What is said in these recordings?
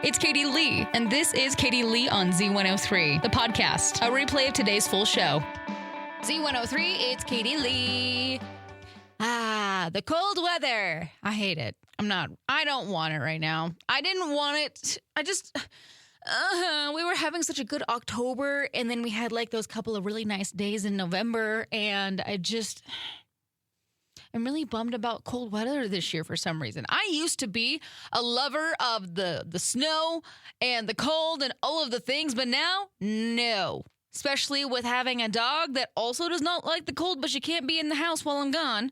It's Katie Lee, and this is Katie Lee on Z103, the podcast, a replay of today's full show. Z103, it's Katie Lee. The cold weather. I hate it. I don't want it right now. I didn't want it. We were having such a good October, and then we had like those couple of really nice days in November, and I'm really bummed about cold weather this year for some reason. I used to be a lover of the snow and the cold and all of the things, but now, no. Especially with having a dog that also does not like the cold, but she can't be in the house while I'm gone.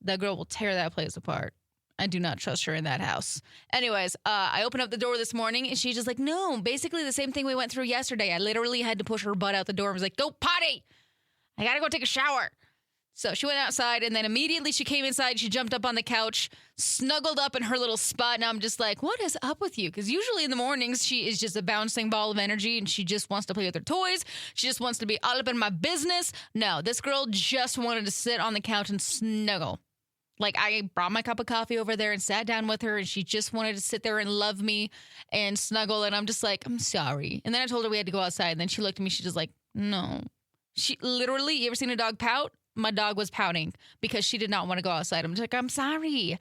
That girl will tear that place apart. I do not trust her in that house. Anyways, I opened up the door this morning, and she's just like, no, basically the same thing we went through yesterday. I literally had to push her butt out the door and was like, go potty. I got to go take a shower. So she went outside, and then immediately she came inside. She jumped up on the couch, snuggled up in her little spot, and I'm just like, what is up with you? Because usually in the mornings, she is just a bouncing ball of energy, and she just wants to play with her toys. She just wants to be all up in my business. No, this girl just wanted to sit on the couch and snuggle. Like, I brought my cup of coffee over there and sat down with her, and she just wanted to sit there and love me and snuggle, and I'm just like, I'm sorry. And then I told her we had to go outside, and then she looked at me, she's just like, no. She literally, you ever seen a dog pout? My dog was pouting because she did not want to go outside. I'm just like, I'm sorry.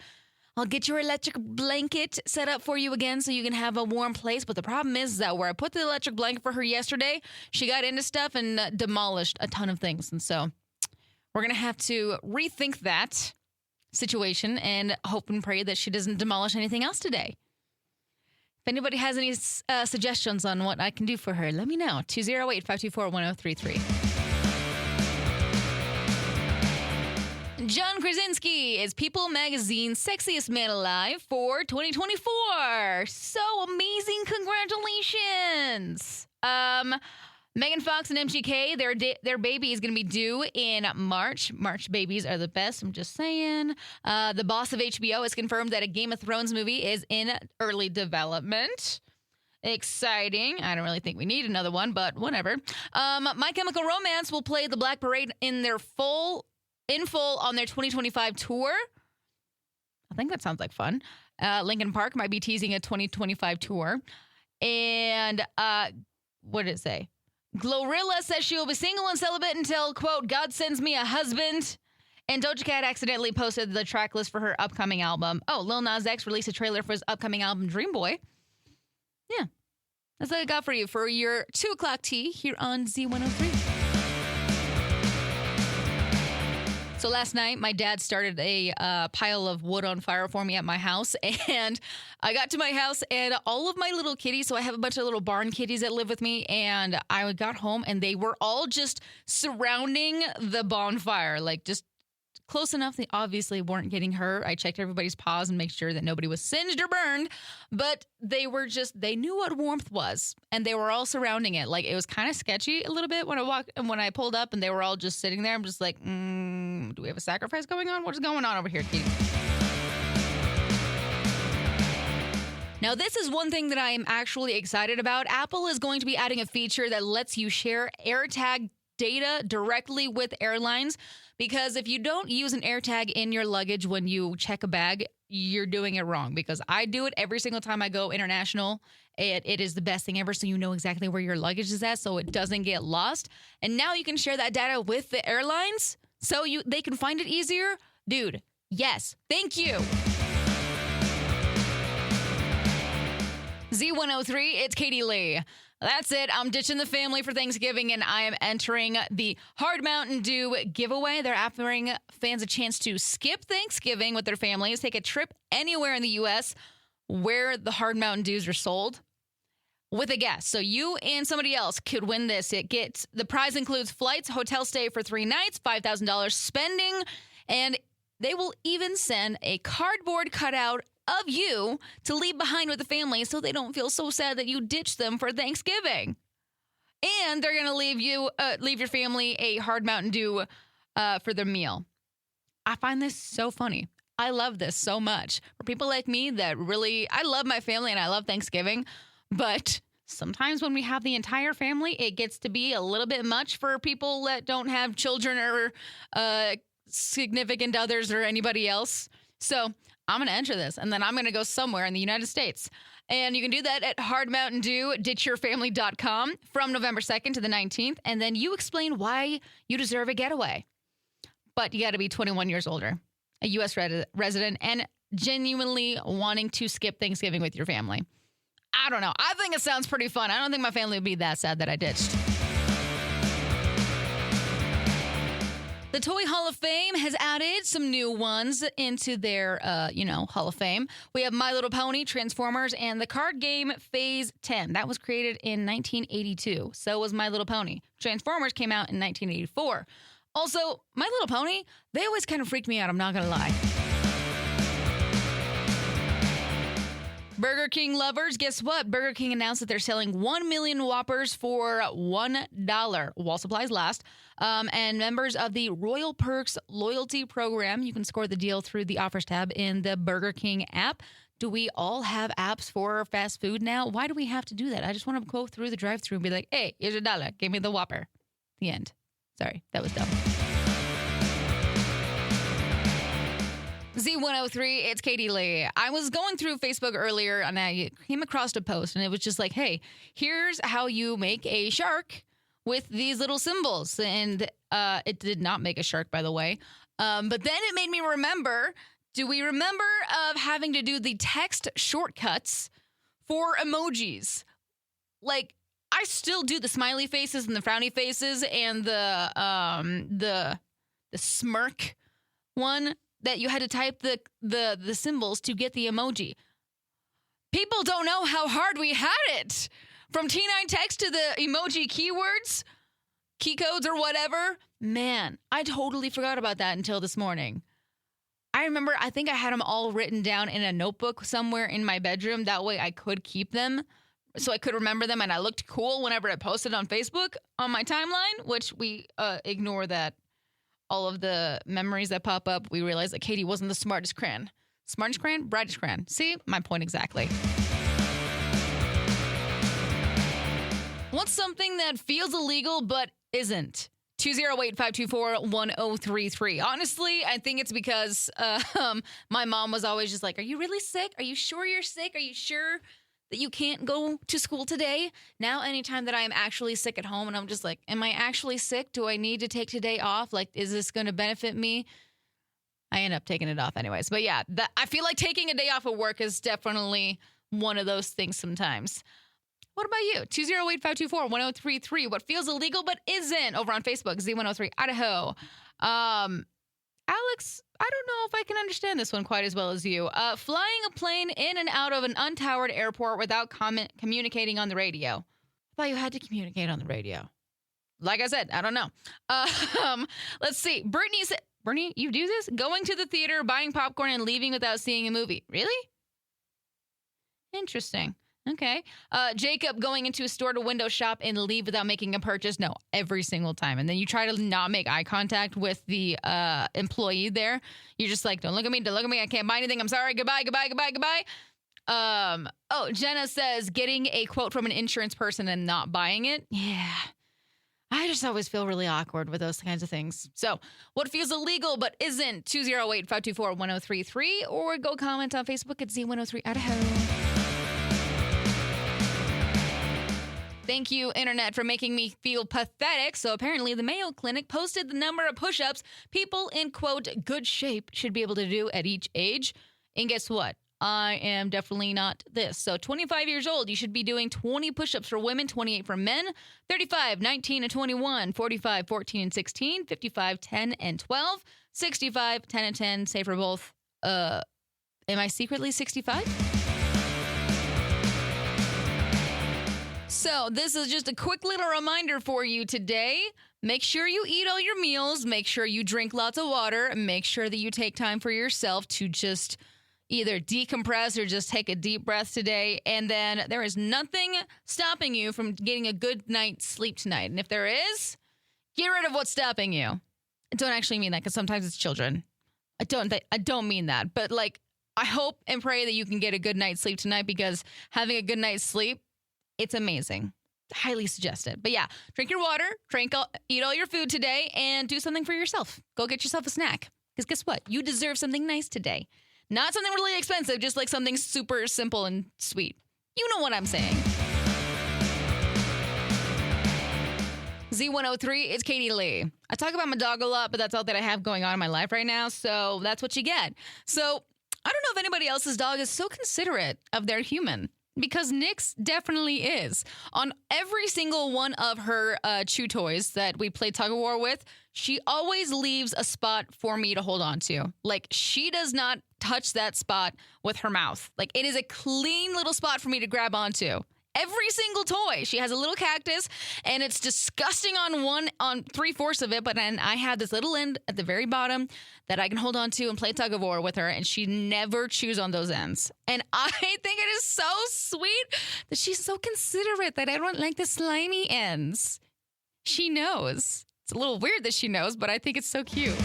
I'll get your electric blanket set up for you again so you can have a warm place. But the problem is that where I put the electric blanket for her yesterday, she got into stuff and demolished a ton of things. And so we're going to have to rethink that situation and hope and pray that she doesn't demolish anything else today. If anybody has any suggestions on what I can do for her, let me know. 208-524-1033. John Krasinski is People Magazine's Sexiest Man Alive for 2024. So amazing. Congratulations. Megan Fox and MGK, their baby is going to be due in March. March babies are the best, I'm just saying. The boss of HBO has confirmed that a Game of Thrones movie is in early development. Exciting. I don't really think we need another one, but whatever. My Chemical Romance will play the Black Parade in full on their 2025 tour. I think that sounds like fun. Linkin Park might be teasing a 2025 tour. And what did it say? Glorilla says she will be single and celibate until, quote, God sends me a husband. And Doja Cat accidentally posted the track list for her upcoming album. Oh, Lil Nas X released a trailer for his upcoming album, Dream Boy. Yeah. That's what I got for you for your 2 o'clock tea here on Z103. So last night, my dad started a pile of wood on fire for me at my house, and I got to my house, and all of my little kitties, so I have a bunch of little barn kitties that live with me, and I got home, and they were all just surrounding the bonfire, like just close enough. They obviously weren't getting hurt. I checked everybody's paws and made sure that nobody was singed or burned, but they knew what warmth was, and they were all surrounding it. Like, it was kind of sketchy a little bit when I pulled up, and they were all just sitting there. I'm just like, do we have a sacrifice going on? What is going on over here, Katie? Now, this is one thing that I am actually excited about. Apple is going to be adding a feature that lets you share AirTag data directly with airlines, because if you don't use an AirTag in your luggage when you check a bag, you're doing it wrong, because I do it every single time I go international. It is the best thing ever, so you know exactly where your luggage is at so it doesn't get lost. And now you can share that data with the airlines so they can find it easier. Dude, yes. Thank you. Z103, it's Katie Lee. That's it. I'm ditching the family for Thanksgiving, and I am entering the Hard Mountain Dew giveaway. They're offering fans a chance to skip Thanksgiving with their families, take a trip anywhere in the U.S. where the Hard Mountain Dews are sold with a guest. So you and somebody else could win this. The prize includes flights, hotel stay for 3 nights, $5,000 spending, and they will even send a cardboard cutout of you to leave behind with the family so they don't feel so sad that you ditched them for Thanksgiving. And they're going to leave your family a Hard Mountain Dew for their meal. I find this so funny. I love this so much. For people like me that really, I love my family and I love Thanksgiving, but sometimes when we have the entire family, it gets to be a little bit much for people that don't have children or significant others or anybody else. So I'm going to enter this, and then I'm going to go somewhere in the United States. And you can do that at hardmountaindewditchyourfamily.com from November 2nd to the 19th. And then you explain why you deserve a getaway. But you got to be 21 years older, a U.S. resident, and genuinely wanting to skip Thanksgiving with your family. I don't know. I think it sounds pretty fun. I don't think my family would be that sad that I ditched. The Toy Hall of Fame has added some new ones into their, Hall of Fame. We have My Little Pony, Transformers, and the card game Phase 10. That was created in 1982. So was My Little Pony. Transformers came out in 1984. Also, My Little Pony, they always kind of freaked me out, I'm not going to lie. Burger King lovers, guess what? Burger King announced that they're selling 1 million Whoppers for $1 while supplies last. And members of the Royal Perks loyalty program, you can score the deal through the offers tab in the Burger King app. Do we all have apps for fast food now? Why do we have to do that? I just want to go through the drive-thru and be like, hey, here's $1. Give me the Whopper. The end. Sorry, that was dumb. Z103, it's Katie Lee. I was going through Facebook earlier and I came across a post and it was just like, hey, here's how you make a shark with these little symbols. And it did not make a shark, by the way. But then it made me remember, do we remember of having to do the text shortcuts for emojis? Like, I still do the smiley faces and the frowny faces and the smirk one that you had to type the symbols to get the emoji. People don't know how hard we had it. From T9 text to the emoji keywords, key codes or whatever. Man, I totally forgot about that until this morning. I remember, I think I had them all written down in a notebook somewhere in my bedroom. That way I could keep them so I could remember them and I looked cool whenever I posted on Facebook on my timeline, which we ignore that. All of the memories that pop up, we realize that Katie wasn't the smartest cran. Smartest cran, brightest cran. See? My point exactly. What's something that feels illegal but isn't? 208-524-1033. Honestly, I think it's because my mom was always just like, are you really sick? Are you sure you're sick? Are you sure that you can't go to school today? Now, anytime that I am actually sick at home and I'm just like, am I actually sick? Do I need to take today off? Like, is this going to benefit me? I end up taking it off anyways. But yeah, I feel like taking a day off of work is definitely one of those things sometimes. What about you? 208-524-1033. What feels illegal but isn't? Over on Facebook, Z103 Idaho. Alex, I don't know if I can understand this one quite as well as you. Flying a plane in and out of an untowered airport without communicating on the radio. I thought you had to communicate on the radio. Like I said, I don't know. Let's see. Brittany said, Brittany, you do this? Going to the theater, buying popcorn, and leaving without seeing a movie. Really? Interesting. Okay. Jacob, going into a store to window shop and leave without making a purchase. No, every single time. And then you try to not make eye contact with the employee there. You're just like, don't look at me. Don't look at me. I can't buy anything. I'm sorry. Goodbye, goodbye, goodbye, goodbye. Jenna says getting a quote from an insurance person and not buying it. Yeah. I just always feel really awkward with those kinds of things. So what feels illegal but isn't? 208-524-1033 or go comment on Facebook at Z103 Idaho. Thank you, Internet, for making me feel pathetic. So apparently the Mayo Clinic posted the number of push-ups people in, quote, good shape should be able to do at each age. And guess what? I am definitely not this. So 25 years old, you should be doing 20 push-ups for women, 28 for men, 35, 19 and 21, 45, 14 and 16, 55, 10 and 12, 65, 10 and 10, say for both. Am I secretly 65? So this is just a quick little reminder for you today. Make sure you eat all your meals. Make sure you drink lots of water. And make sure that you take time for yourself to just either decompress or just take a deep breath today. And then there is nothing stopping you from getting a good night's sleep tonight. And if there is, get rid of what's stopping you. I don't actually mean that because sometimes it's children. I don't mean that. But like, I hope and pray that you can get a good night's sleep tonight because having a good night's sleep, it's amazing. Highly suggested. But yeah, drink your water, eat all your food today, and do something for yourself. Go get yourself a snack. Because guess what? You deserve something nice today. Not something really expensive, just like something super simple and sweet. You know what I'm saying. Z103, it's Katie Lee. I talk about my dog a lot, but that's all that I have going on in my life right now, so that's what you get. So I don't know if anybody else's dog is so considerate of their human, because Nyx definitely is. On every single one of her chew toys that we play tug of war with, she always leaves a spot for me to hold on to. Like, she does not touch that spot with her mouth. Like, it is a clean little spot for me to grab onto. Every single toy. She has a little cactus, and it's disgusting on 3/4 of it, but then I have this little end at the very bottom that I can hold on to and play tug of war with her, and she never chews on those ends. And I think it is so sweet that she's so considerate that I don't like the slimy ends. She knows. It's a little weird that she knows, but I think it's so cute.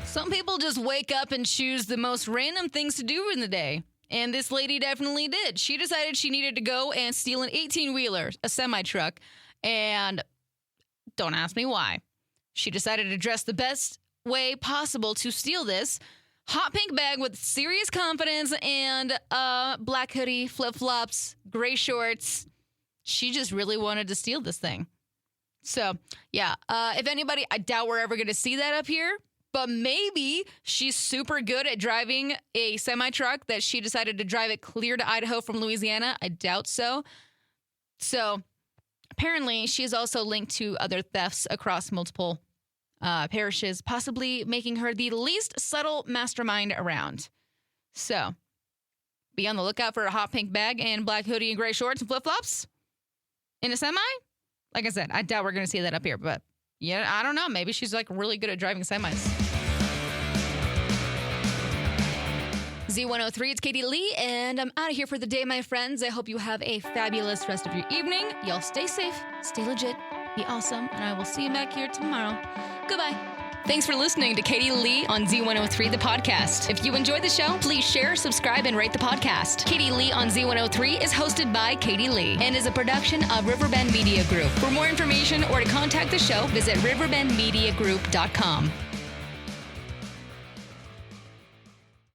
Some people just wake up and choose the most random things to do in the day. And this lady definitely did. She decided she needed to go and steal an 18-wheeler, a semi-truck. And don't ask me why. She decided to dress the best way possible to steal this hot pink bag with serious confidence and black hoodie, flip-flops, gray shorts. She just really wanted to steal this thing. So, yeah, if anybody, I doubt we're ever going to see that up here. But maybe she's super good at driving a semi-truck that she decided to drive it clear to Idaho from Louisiana. I doubt so. So apparently she is also linked to other thefts across multiple parishes, possibly making her the least subtle mastermind around. So be on the lookout for a hot pink bag and black hoodie and gray shorts and flip-flops in a semi. Like I said, I doubt we're going to see that up here, but yeah, I don't know. Maybe she's like really good at driving semis. Z103, it's Katie Lee, and I'm out of here for the day, my friends. I hope you have a fabulous rest of your evening. Y'all stay safe, stay legit, be awesome, and I will see you back here tomorrow. Goodbye. Thanks for listening to Katie Lee on Z103, the podcast. If you enjoyed the show, please share, subscribe, and rate the podcast. Katie Lee on Z103 is hosted by Katie Lee and is a production of Riverbend Media Group. For more information or to contact the show, visit riverbendmediagroup.com.